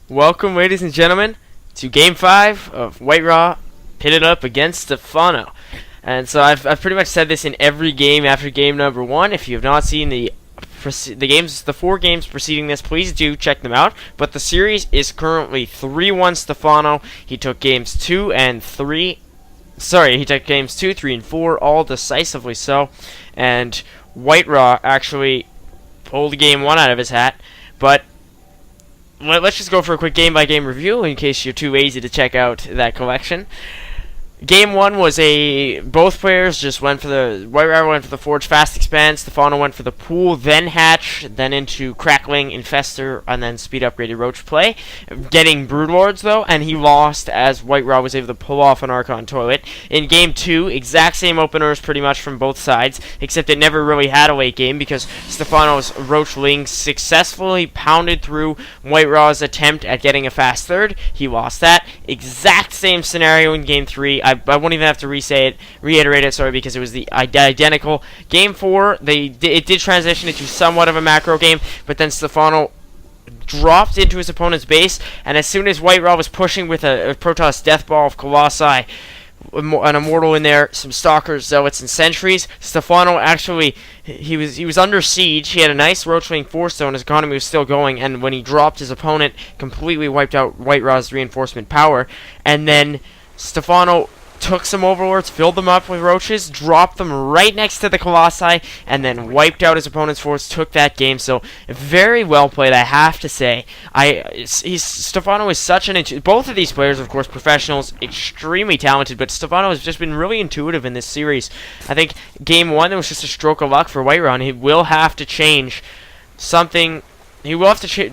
Welcome, ladies and gentlemen, to Game 5 of WhiteRa pitted up against Stephano. And so I've pretty much said this in every game after game number 1. If you have not seen the four games preceding this, please do check them out. But the series is currently 3-1 Stephano. He took games 2 and 3. Sorry, he took games 2, 3, and 4, all decisively so. And WhiteRa actually pulled game 1 out of his hat. But let's just go for a quick game-by-game review in case you're too lazy to check out that collection. Game 1 was both players just went for the WhiteRa went for the Forge Fast Expand, Stephano went for the Pool, then Hatch, then into Crackling, Infester, and then Speed Upgraded Roach play. Getting Broodlords though, and he lost as WhiteRa was able to pull off an Archon Toilet. In Game 2, exact same openers pretty much from both sides, except it never really had a late game because Stephano's Roach Ling successfully pounded through WhiteRa's attempt at getting a fast third. He lost that. Exact same scenario in Game 3. I won't even have to reiterate it, sorry, because it was the identical. Game 4, it did transition into somewhat of a macro game, but then Stephano dropped into his opponent's base, and as soon as WhiteRa was pushing with a Protoss Death Ball of Colossi, an Immortal in there, some Stalkers, Zealots, and Sentries, Stephano actually, he was under siege. He had a nice Roachling Force Zone. His economy was still going, and when he dropped, his opponent completely wiped out WhiteRa's reinforcement power, and then Stephano took some Overlords, filled them up with Roaches, dropped them right next to the Colossi, and then wiped out his opponent's force, took that game. So, very well played, I have to say. Stephano is such an... Both of these players, of course, professionals, extremely talented, but Stephano has just been really intuitive in this series. I think Game 1, it was just a stroke of luck for WhiteRa, and he will have to change something. He will have to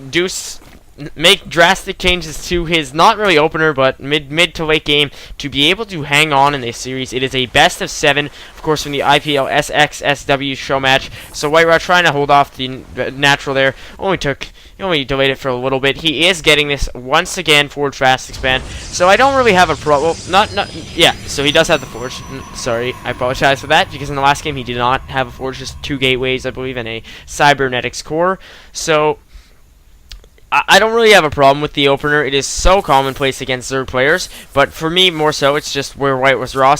make drastic changes to his not really opener but mid to late game to be able to hang on in this series. It is a best of 7, of course, from the IPL SXSW show match. So WhiteRa trying to hold off the natural there. Only delayed it for a little bit. He is getting this once again Forge Fast Expand. So I don't really have a problem. So he does have the Forge. Sorry, I apologize for that, because in the last game he did not have a Forge, just 2 gateways, I believe, and a Cybernetics core. So I don't really have a problem with the opener. It is so commonplace against Zerg players, but for me, more so, it's just where Where WhiteRa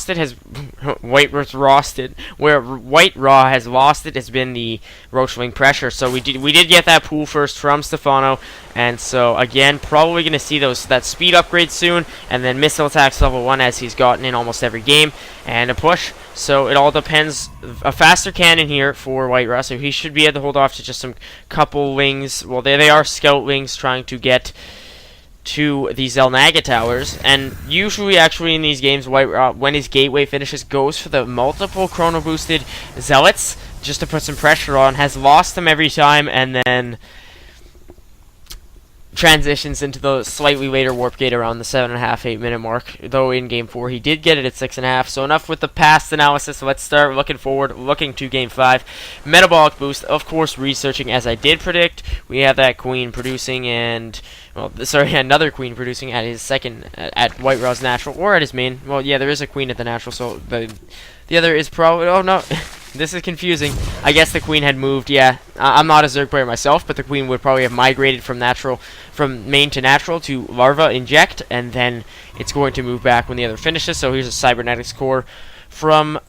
has lost it has been the Roachling pressure. So we did get that pool first from Stephano, and so again, probably going to see that speed upgrade soon, and then missile attacks level 1 as he's gotten in almost every game, and a push. So it all depends. A faster cannon here for WhiteRa, so he should be able to hold off to just some couple wings. Well, they are scout wings trying to get to the Zelnaga towers, and usually actually in these games, WhiteRa, when his gateway finishes, goes for the multiple chrono boosted Zealots just to put some pressure on. Has lost them every time, and then transitions into the slightly later warp gate around the 7.5, 8 minute mark, though in Game 4 he did get it at 6.5. So enough with the past analysis. Let's start looking forward, looking to Game 5. Metabolic boost, of course, researching as I did predict. We have that Queen producing, and another Queen producing at his second, at WhiteRa's natural, or at his main. Well, yeah, there is a Queen at the natural, so the other is probably, oh no, this is confusing. I guess the Queen had moved, yeah. I'm not a Zerg player myself, but the Queen would probably have migrated from main to natural to Larva Inject, and then it's going to move back when the other finishes. So here's a Cybernetics core from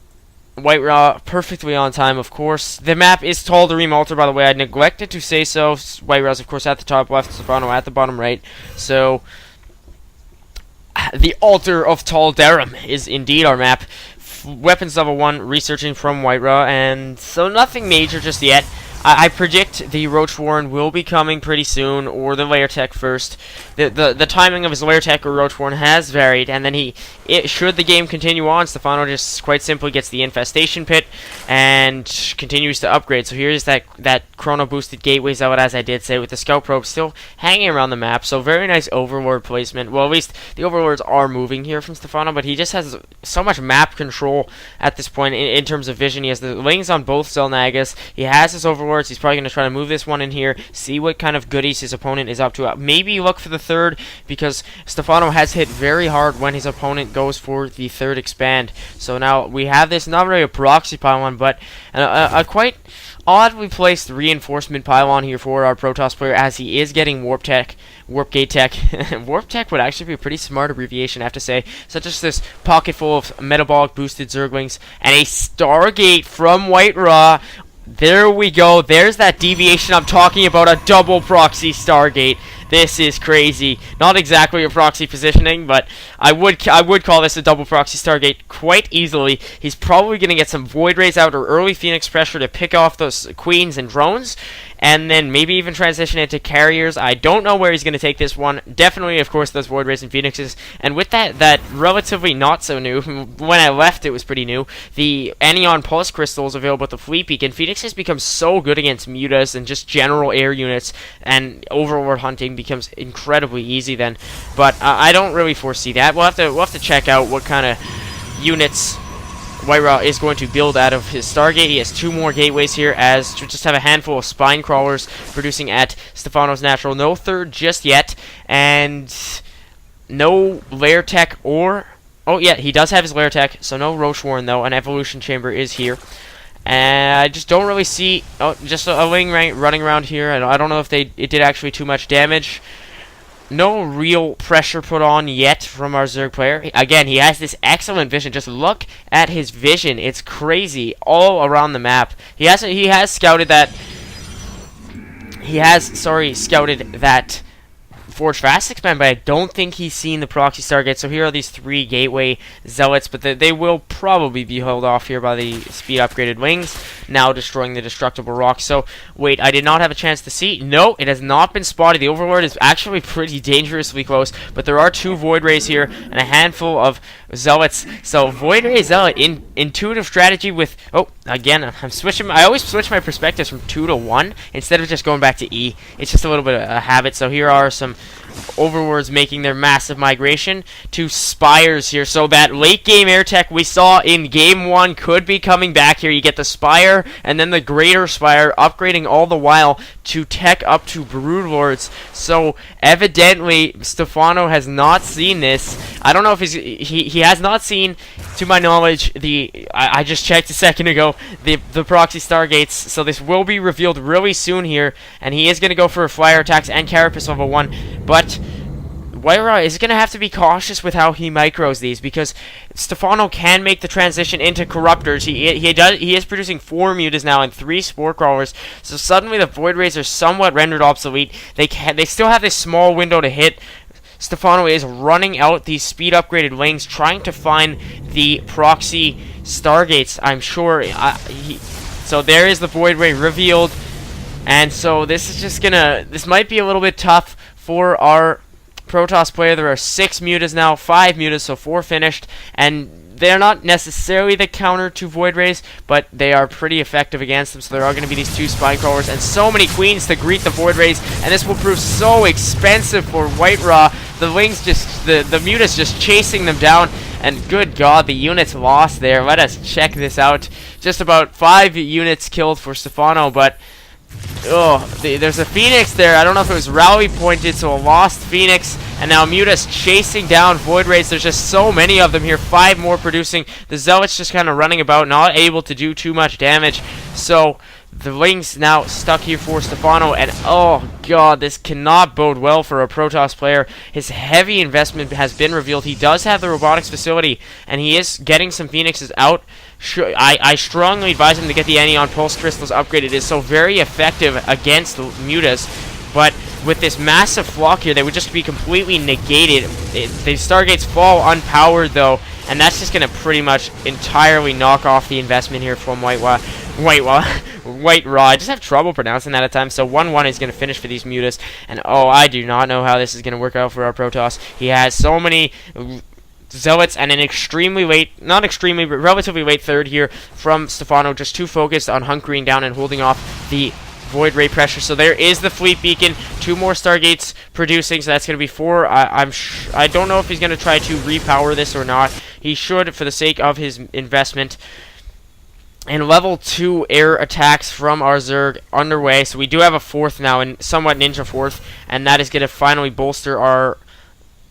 WhiteRa, perfectly on time, of course. The map is Tal'Darim Altar, by the way. I neglected to say so. WhiteRa's, of course, at the top left, Stephano at the bottom right. So the Altar of Tal'Darim is indeed our map. Weapons level 1, researching from WhiteRa, and so nothing major just yet. I predict the Roach Warren will be coming pretty soon, or the Lair Tech first. The timing of his Lair Tech or Roach Warren has varied, and then should the game continue on, Stephano just quite simply gets the Infestation Pit and continues to upgrade. So here's that Chrono Boosted Gateway Zealot, as I did say, with the Scout Probe still hanging around the map. So very nice Overlord placement. Well, at least the Overlords are moving here from Stephano, but he just has so much map control at this point in terms of vision. He has the Lings on both Zelnagas. He has his Overlord. He's probably going to try to move this one in here, see what kind of goodies his opponent is up to. Maybe look for the third, because Stephano has hit very hard when his opponent goes for the third expand. So now we have this, not really a proxy pylon, but a quite oddly placed reinforcement pylon here for our Protoss player, as he is getting warp gate tech. Warp tech would actually be a pretty smart abbreviation, I have to say, such as this pocket full of metabolic boosted Zerglings and a Stargate from WhiteRa. There we go. There's that deviation I'm talking about, a double proxy Stargate. This is crazy. Not exactly a proxy positioning, but I would call this a double proxy Stargate quite easily. He's probably going to get some Void Rays out or early Phoenix pressure to pick off those Queens and drones, and then maybe even transition into carriers. I don't know where he's going to take this one. Definitely, of course, those Void Rays and Phoenixes. And with that relatively not so new, when I left it was pretty new, the Anion Pulse Crystals available at the Fleet Beacon. Phoenix has become so good against mutas and just general air units, and Overlord hunting becomes incredibly easy then. But I don't really foresee that. We'll have to check out what kind of units WhiteRa is going to build out of his Stargate. He has 2 more gateways here, as to just have a handful of spine crawlers producing at Stephano's natural. No third just yet, and no lair tech or... Oh yeah, he does have his lair tech, so no Roach Warren though. An evolution chamber is here. And I just don't really see... Oh, just a wing running around here. I don't know if it did actually too much damage. No real pressure put on yet from our Zerg player. Again, he has this excellent vision. Just look at his vision. It's crazy all around the map. He has scouted that... scouted that Forge Fast Expand, but I don't think he's seen the proxy Stargate. So here are these 3 gateway zealots, but they will probably be held off here by the speed upgraded wings, now destroying the destructible rocks. So wait, I did not have a chance to see. No, it has not been spotted. The Overlord is actually pretty dangerously close, but there are 2 Void Rays here and a handful of zealots. So Void Ray Zealot in intuitive strategy with... Oh, again, I'm switching. I always switch my perspectives from 2 to 1 instead of just going back to E. It's just a little bit of a habit. So here are some Overlords making their massive migration to Spires here. So that late game air tech we saw in game 1 could be coming back here. You get the Spire and then the Greater Spire, upgrading all the while to tech up to Broodlords. So evidently Stephano has not seen this. I don't know if he has not seen, to my knowledge, I just checked a second ago, the proxy Stargates. So this will be revealed really soon here, and he is going to go for flyer attacks and Carapace level 1. But WhiteRa is going to have to be cautious with how he micros these, because Stephano can make the transition into Corruptors. He is producing 4 mutas now and 3 Spore Crawlers, so suddenly the Void Rays are somewhat rendered obsolete. They still have this small window to hit. Stephano is running out these speed upgraded wings, trying to find the proxy Stargates, I'm sure. So there is the Void Ray revealed, and so this is just gonna... This might be a little bit tough for our Protoss player. There are 6 mutas now, 5 mutas, so 4 finished, and they're not necessarily the counter to Void Rays, but they are pretty effective against them. So there are going to be these 2 Spine Crawlers and so many Queens to greet the Void Rays, and this will prove so expensive for WhiteRa. The wings the mutas just chasing them down, and good God, the units lost there. Let us check this out. Just about 5 units killed for Stephano, but... Oh, there's a Phoenix there. I don't know if it was rally pointed, so a lost Phoenix. And now Mutas chasing down Void Rays. There's just so many of them here. 5 more producing. The Zealots just kind of running about, not able to do too much damage. So the wings now stuck here for Stephano. And oh God, this cannot bode well for a Protoss player. His heavy investment has been revealed. He does have the robotics facility, and he is getting some Phoenixes out. I strongly advise him to get the Anion Pulse Crystals upgraded. It is so very effective against mutas, but with this massive flock here, they would just be completely negated. The Stargates fall unpowered though, and that's just going to pretty much entirely knock off the investment here from WhiteRa. I just have trouble pronouncing that at times. So 1-1 is going to finish for these mutas, and oh, I do not know how this is going to work out for our Protoss. He has so many Zealots and an extremely late, not extremely, but relatively late third here from Stephano, just too focused on hunkering down and holding off the Void Ray pressure. So there is the Fleet Beacon, 2 more Stargates producing, so that's going to be 4. I don't know if he's going to try to repower this or not. He should, for the sake of his investment. And level 2 air attacks from our Zerg underway, so we do have a 4th now, and somewhat ninja 4th, and that is going to finally bolster our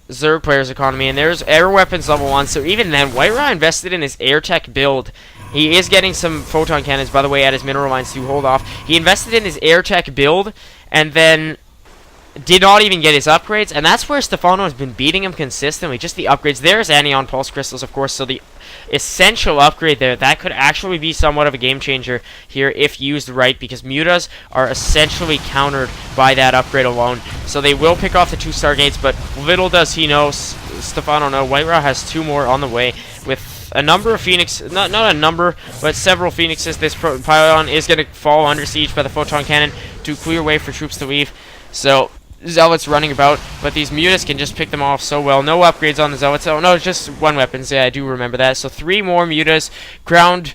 Zerg player's economy. And there's air weapons level 1, so even then, WhiteRa invested in his air tech build He is getting some photon cannons, by the way, at his mineral mines to hold off. He invested in his air tech build, and then did not even get his upgrades, and that's where Stephano has been beating him consistently. Just the upgrades. There's anion pulse crystals, of course, so the essential upgrade there. That could actually be somewhat of a game changer here if used right, because mutas are essentially countered by that upgrade alone. So they will pick off the 2 Stargates, but little does he know, Stephano know, WhiteRa has 2 more on the way with a number of Phoenix, not a number, but several Phoenixes. This pylon is going to fall under siege by the photon cannon to clear way for troops to leave. So Zealots running about, but these mutas can just pick them off so well. No upgrades on the Zealots. Oh no, just 1 weapons. Yeah, I do remember that. So 3 more mutas, ground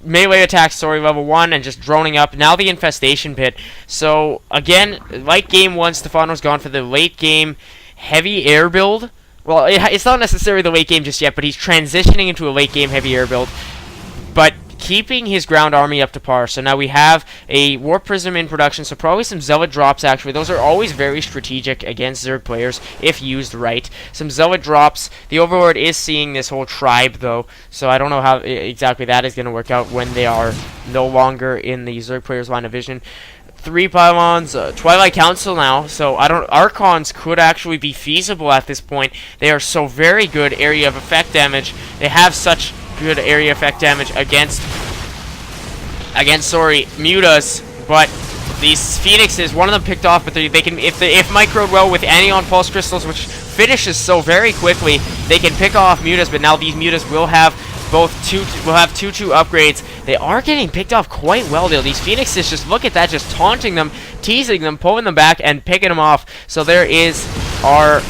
melee attack, sorry, level 1, and just droning up. Now the infestation pit. So again, like game 1, Stephano's gone for the late game heavy air build. Well, it's not necessarily the late game just yet, but he's transitioning into a late game heavy air build, but keeping his ground army up to par. So now we have a Warp Prism in production, so probably some Zealot drops, actually. Those are always very strategic against Zerg players, if used right. Some Zealot drops. The Overlord is seeing this whole tribe, though, so I don't know how exactly that is going to work out when they are no longer in the Zerg players' line of vision. 3 pylons, Twilight Council now, so Archons could actually be feasible at this point. They are so very good area of effect damage. They have such good area effect damage against mutas, but these Phoenixes, one of them picked off, but they can, if microed well with anion pulse crystals, which finishes so very quickly, they can pick off mutas. But now these mutas will have both 2/2 upgrades. They are getting picked off quite well, though. These Phoenixes, just look at that, just taunting them, teasing them, pulling them back, and picking them off. So there is our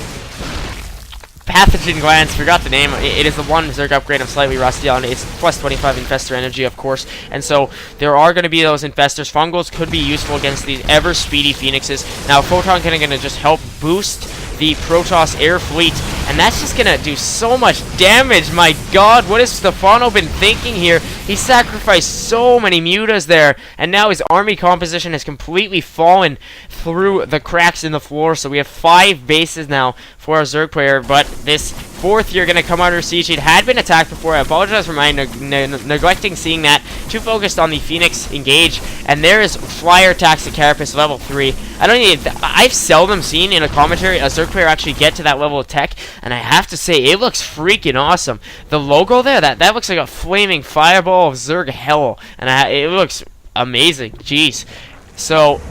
Pathogen Glands, forgot the name. It is the 1 Zerg upgrade I'm slightly rusty on. It's plus 25 Infestor energy, of course. And so there are going to be those Infestors. Fungals could be useful against these ever-speedy Phoenixes. Now, Photon Cannon going to just help boost the Protoss air fleet, and that's just going to do so much damage. My god, what has Stephano been thinking here? He sacrificed so many mutas there, and now his army composition has completely fallen through the cracks in the floor. So we have 5 bases now for our Zerg player, but this 4th here going to come under siege. It had been attacked before. I apologize for my neglecting seeing that. Too focused on the Phoenix engage, and there is Flyer attacks the Carapace level 3. I've seldom seen in a commentary a Zerg player actually get to that level of tech, and I have to say, it looks freaking awesome. The logo there, that looks like a flaming fireball of Zerg hell, and it looks amazing. Jeez. So,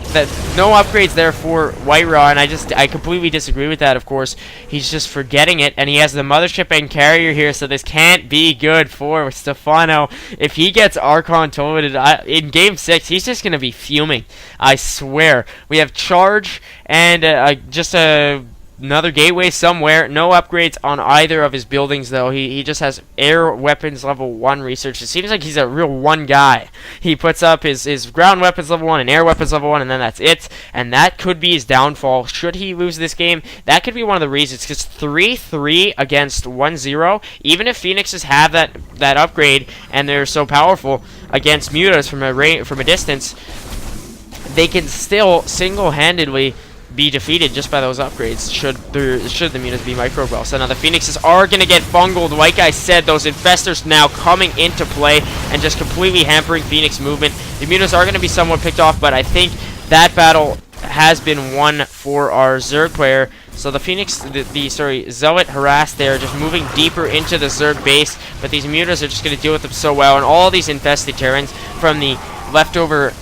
no upgrades there for WhiteRa, and I completely disagree with that, of course. He's just forgetting it, and he has the Mothership and Carrier here, so this can't be good for Stephano. If he gets Archon toted in Game 6, he's just going to be fuming. I swear. We have Charge and just another gateway somewhere. No upgrades on either of his buildings, though. He just has air weapons level 1 research. It seems like he's a real 1 guy. He puts up his ground weapons level 1 and air weapons level 1, and then that's it. And that could be his downfall. Should he lose this game, that could be one of the reasons. Because 3-3 against 1-0, even if Phoenixes have that upgrade and they're so powerful against mutas from a distance, they can still single-handedly be defeated just by those upgrades should the mutas be micro well. So now the Phoenixes are going to get bungled. Like I said, those Infestors now coming into play and just completely hampering Phoenix movement. The mutas are going to be somewhat picked off, but I think that battle has been won for our Zerg player. So the Phoenix, Zealot harassed there, just moving deeper into the Zerg base, but these mutas are just going to deal with them so well, and all these infested Terrans from the leftover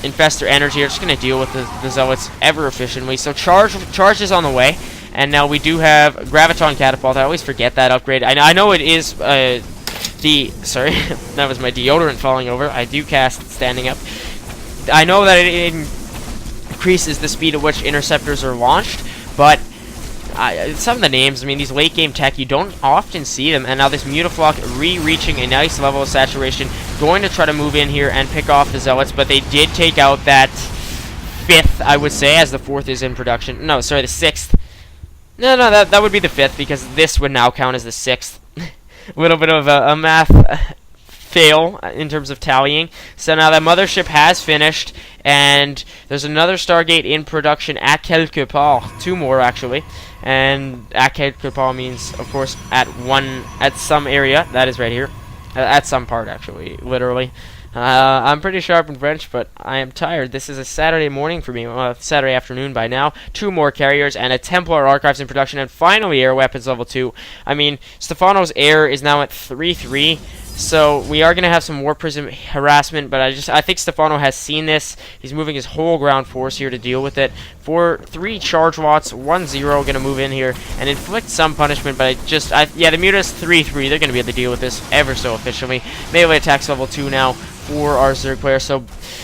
Infestor energy are just going to deal with the Zealots ever efficiently. So charge is on the way, and now we do have Graviton Catapult. I always forget that upgrade. I know it is sorry, that was my deodorant falling over. I do cast standing up. I know that it increases the speed at which interceptors are launched, but some of the names, I mean, these late game tech, you don't often see them. And now this Mutaflock reaching a nice level of saturation, going to try to move in here and pick off the Zealots, but they did take out that 5th, I would say, as the 4th is in production. No, sorry, the 6th. No, that would be the 5th, because this would now count as the 6th. A little bit of a math fail in terms of tallying. So now that Mothership has finished, and there's another Stargate in production at quelque part. 2 more, actually. And at quelque part means, of course, at some area. That is right here. At some part, actually, literally. I'm pretty sharp in French, but I am tired. This is a Saturday morning for me, Saturday afternoon by now. 2 more carriers and a Templar Archives in production, and finally air weapons level 2. I mean, Stephano's air is now at 3-3, so we are going to have some War Prism harassment, but I think Stephano has seen this. He's moving his whole ground force here to deal with it. For 3 charge watts, 1-0 going to move in here and inflict some punishment, but yeah, the Mutas 3-3. They're going to be able to deal with this ever so efficiently. Melee attacks level 2 now for our Zerg player, so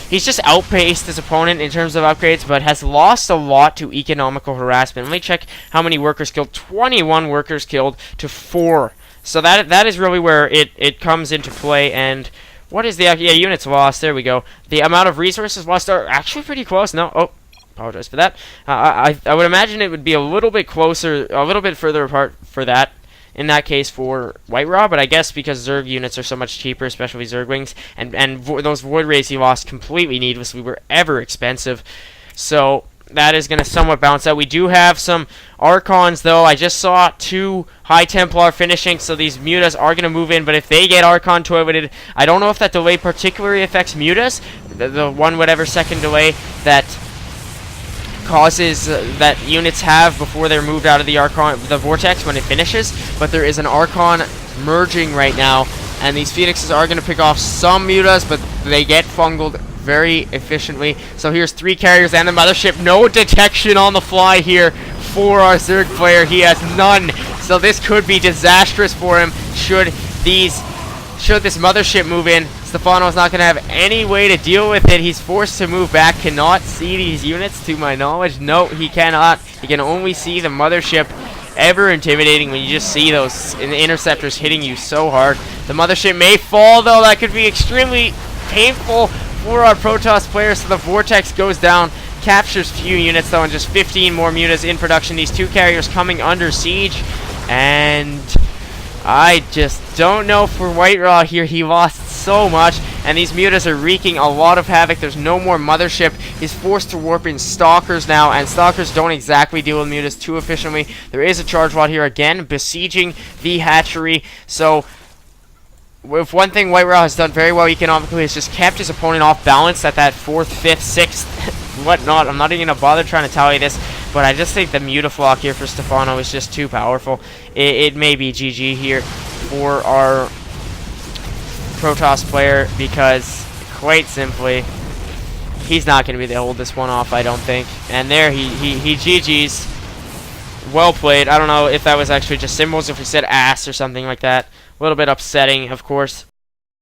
he's just outpaced his opponent in terms of upgrades, but has lost a lot to economical harassment. Let me check how many workers killed. 21 workers killed to 4. So that is really where it comes into play. And what is the units lost? There we go. The amount of resources lost are actually pretty close. No, oh, apologize for that. I would imagine it would be a little bit closer, a little bit further apart for that. In that case for WhiteRa, but I guess because Zerg units are so much cheaper, especially Zerglings, and those Void Rays he lost completely needlessly were ever expensive. So that is going to somewhat balance out. We do have some Archons, though. I just saw 2 High Templar finishing, so these Mutas are going to move in, but if they get Archon toileted, I don't know if that delay particularly affects Mutas, the 1 whatever second delay that causes that units have before they're moved out of the Archon, the Vortex when it finishes, but there is an Archon merging right now, and these Phoenixes are going to pick off some Mutas, but they get fungled very efficiently. So here's 3 carriers and the Mothership. No detection on the fly here for our Zerg player. He has none, so this could be disastrous for him should this Mothership move in. Stephano's not going to have any way to deal with it. He's forced to move back. Cannot see these units, to my knowledge. No, he cannot. He can only see the Mothership. Ever intimidating when you just see those interceptors hitting you so hard. The Mothership may fall, though. That could be extremely painful for our Protoss players. So the Vortex goes down. Captures few units, though, and just 15 more Mutas in production. These 2 carriers coming under siege. And I just don't know for WhiteRa here. He lost so much, and these Mutas are wreaking a lot of havoc. There's no more Mothership. He's forced to warp in Stalkers now, and Stalkers don't exactly deal with Mutas too efficiently. There is a charge watt here again, besieging the hatchery. So if one thing WhiteRa has done very well economically is just kept his opponent off balance at that 4th, 5th, 6th, whatnot. I'm not even going to bother trying to tally this, but I just think the Mutaflock here for Stephano is just too powerful. It may be GG here for our Protoss player, because quite simply he's not going to be able to hold this one off, I don't think. And there he GG's. Well played. I don't know if that was actually just symbols, if we said ass or something like that. A little bit upsetting, of course.